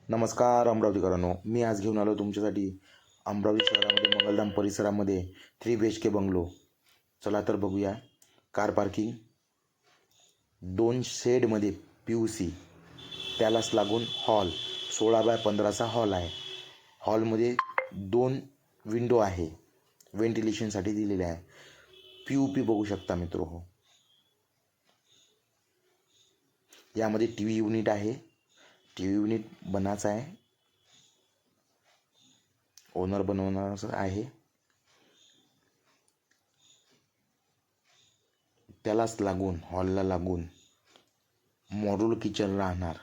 नमस्कार अमरावतीकरांनो, मी आज घेऊन आलो तुमच्यासाठी अमरावती शहरामध्ये मंगलधाम परिसरामध्ये 3 BHK बंगलो. चला तर बघूया. कार पार्किंग, 2 शेडमध्ये PUC, त्यालाच लागून हॉल, 16x15चा हॉल आहे. हॉलमध्ये 2 विंडो आहे, व्हेंटिलेशनसाठी दिलेले आहे. POP बघू शकता मित्र. यामध्ये TV युनिट आहे. TV युनिट बनायचं आहे, ओनर बनवणारच आहे. त्यालाच लागून हॉलला लागून मॉड्यूल किचन राहणार.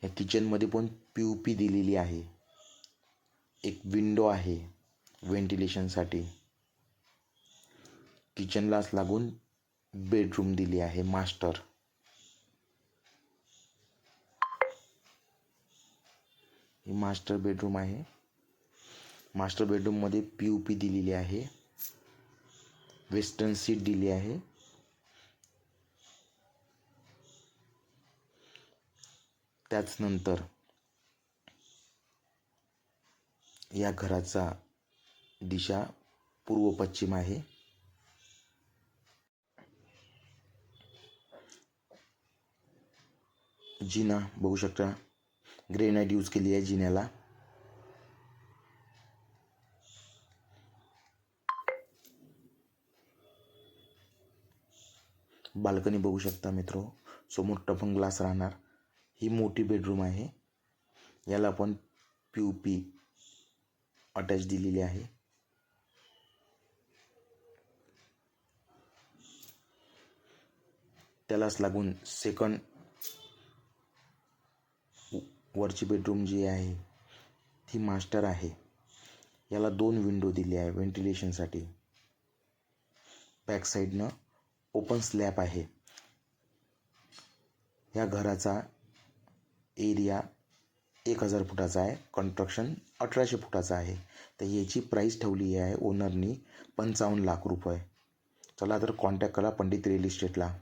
या किचनमध्ये पण POP दिलेली आहे. एक विंडो आहे व्हेंटिलेशनसाठी. किचनलाच लागून बेडरूम दिली आहे मास्टर. ही मास्टर बेडरूम आहे. मास्टर बेडरूममध्ये POP दिलेली आहे. वेस्टर्न सीट दिली आहे. त्याचनंतर या घराचा दिशा पूर्व पश्चिम आहे. जिना बघू शकता, ग्रेनाइट यूज केली आहे जिन्याला. बाल्कनी बघू शकता मित्र, समोर टफन ग्लास राहणार. ही मोठी बेडरूम आहे. याला पण POP अटॅच दिलेली आहे. त्यालाच लागून सेकंड वरची बेडरूम जी आहे ती मास्टर आहे. याला 2 विंडो दिली आहे व्हेंटिलेशनसाठी. बॅक साईडनं ओपन स्लॅब आहे. या घराचा एरिया 1000 फुटाचा आहे. कंस्ट्रक्शन 1800 फुटाचं आहे. तर याची प्राईस ठेवली आहे ओनरनी 55 लाख रुपये. चला तर कॉन्टॅक्ट करा पंडित रिअल इस्टेटला.